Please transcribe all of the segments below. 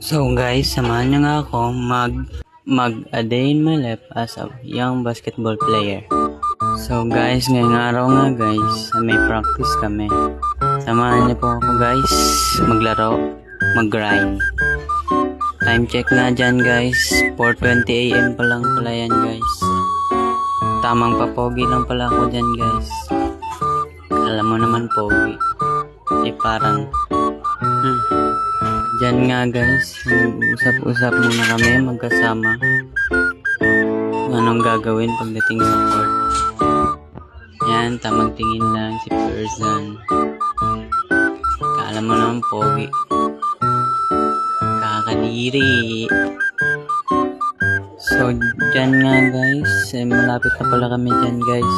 So guys, samahan nyo nga ako mag a day in my life as a young basketball player. So guys, ngayong araw nga guys, may practice kami. Samahan niyo po ako guys, maglaro, mag-grind. Time check na dyan guys, 4:20 AM pa lang pala yan guys. Tamang papogi lang pala ako dyan guys. Alam mo naman pogi, parang dyan nga guys, usap-usap muna kami magkasama kung anong gagawin pagdating sa court. Yan, tamang tingin lang si person. Alam mo naman pogi, kakadiri. So dyan nga guys, malapit na pala kami dyan guys.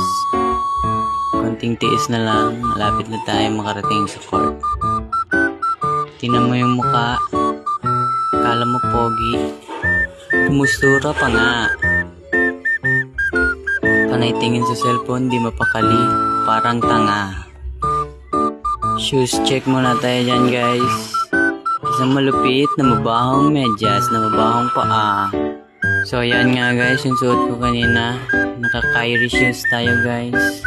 Konting tiis na lang, malapit na tayo makarating sa court. Tingnan mo yung mukha, kala mo pogi, kumustura pa nga. Panay tingin sa cellphone, di mapakali, parang tanga. Shoes check muna tayo dyan guys. Isang malupit na mabahong medyas, na mabahong paa. So yan nga guys, yung suot ko kanina, naka-Kyrie shoes tayo guys.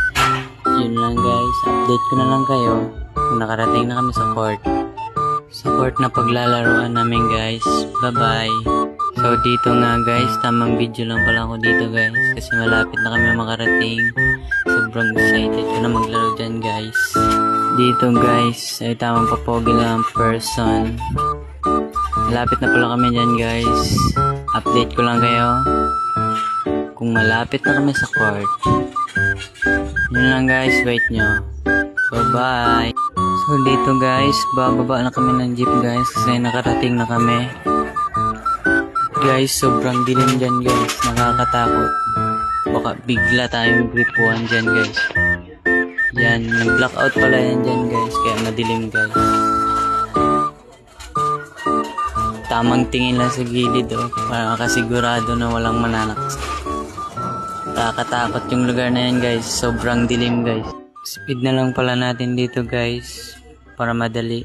Yun lang guys, update ko na lang kayo kung nakarating na kami sa court. Sa court na paglalaroan namin guys. Bye bye. So dito nga guys, tamang video lang pala ako dito guys, kasi malapit na kami makarating. Sobrang excited ko na maglaro dyan guys. Dito guys, ay tamang papogi lang person. Malapit na pala kami dyan guys. Update ko lang kayo kung malapit na kami sa court. Yun lang guys, wait nyo. Bye bye. So dito guys, bababa na kami ng jeep guys, kasi nakarating na kami. Guys, sobrang dilim dyan guys, nakakatakot. Baka bigla tayong gripuan dyan guys. Yan, nag-blackout pala yan dyan guys, kaya madilim guys. Tamang tingin lang sa gilid para makasigurado na walang mananaksa. Nakakatakot yung lugar na yan guys, sobrang dilim guys. Speed na lang pala natin dito guys, para madali.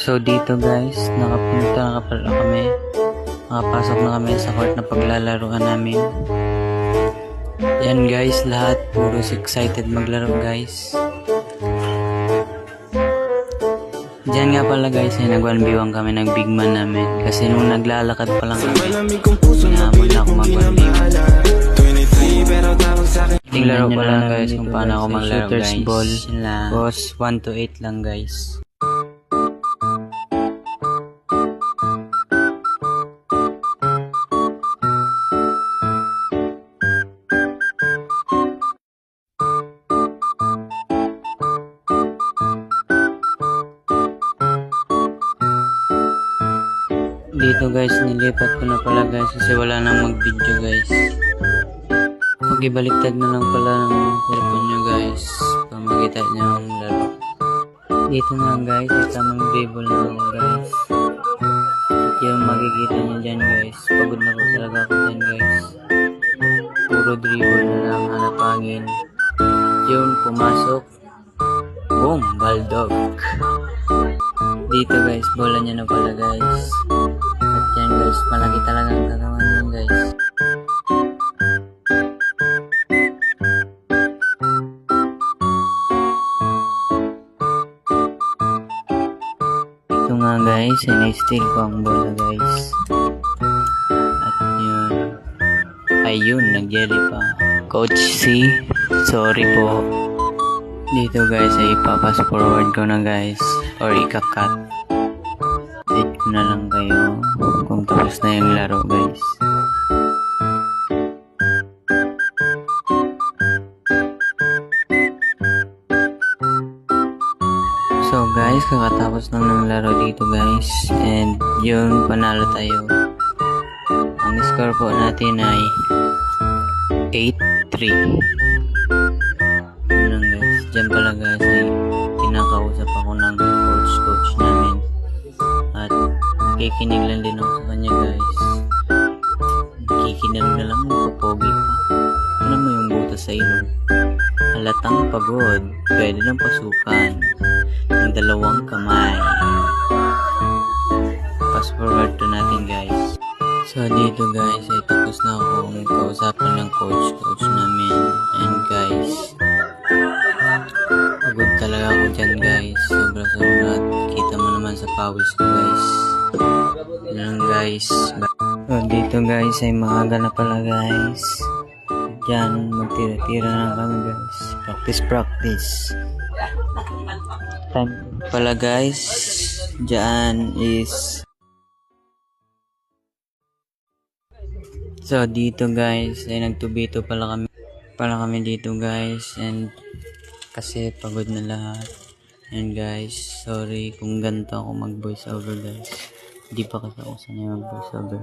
So dito guys, nakapasok na kami sa court na paglalaroan namin. Yan guys, lahat puro excited maglaro guys. Diyan nga pala guys, ay nag-1v1 kami ng big man namin, kasi nung naglalakad pa lang kami, nahamon na ako mag-1v1. Tingnan nyo lang guys kung paano ako maglaro guys. Ball, boss 1 to 8 lang guys. Dito guys, nilipat ko na pala guys, kasi wala nang mag-video guys. Pag-ibaliktad na lang pala ng telephone nyo guys, para makita nyo ang laro. Dito nga guys, ay tamang dribble na ako guys. At yung makikita nyo dyan guys, pagod na po talaga ako dyan guys. Puro dribble na lang, hanap hangin. Yun, pumasok. Boom, baldog. Dito guys, bola niya na pala guys. At yan guys, malaki talaga ang katawan yan guys. Ito nga guys, in-steal ko ang bola guys. At yun, ayun, nag-jelly pa. Coach C, sorry po. Dito guys, ay ipapass forward ko na guys, or ika-cut. Update ko na lang kayo kung tapos na yung laro guys. So guys, kakatapos lang ng laro dito guys, and yun, panalo tayo. Ang score po natin ay 8-3. Yun lang guys. Diyan pala guys ay kinakausap ako ng coach namin. At nakikinig lang din ako sa kanya guys. Nakikinig na lang, papogi pa. Alam mo yung butas sa ilong. Halatang pagod, pwede nang pasukan ng 2 kamay. Fast forward to natin guys. So dito guys ay tapos na akong kausapan ng coach namin. And guys, pagod talaga ako dyan guys. Sobra. Kita mo naman sa pawis ko guys. Yan guys. So dito guys ay maaga na pala guys. Diyan magtira-tira na kami guys. Practice. Time pala guys. Diyan is so dito guys ay nagtubito pala kami dito guys, and kasi pagod na lahat. And guys, sorry kung ganito ako mag voice over guys. Hindi pa kasi ako sanay mag voice over.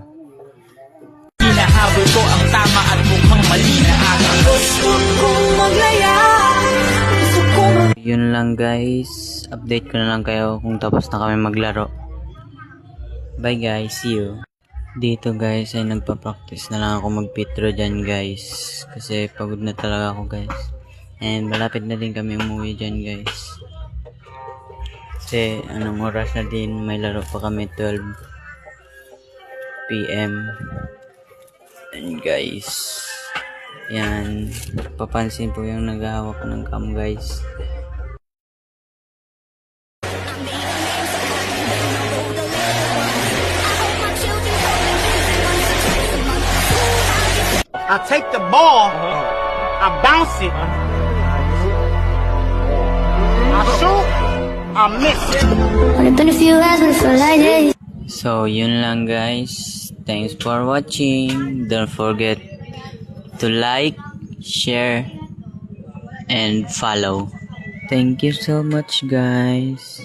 Hinahabol ko ang tama at mukhang mali na aking gusto kong maglaya. Yun lang guys, update ko na lang kayo kung tapos na kami maglaro. Bye guys, see you. Dito guys ay nagpa-practice na lang ako mag-pitro dyan guys, kasi pagod na talaga ako guys. And malapit na din kami umuwi dyan guys, kasi anong oras na din, may laro pa kami 12 PM. And guys, yan, papansin po yung naghahawak ng cam guys. I take the ball, I bounce it, I shoot, I miss it. Only been a few hours, but it felt like days. So yun lang guys, thanks for watching. Don't forget to like, share, and follow. Thank you so much guys.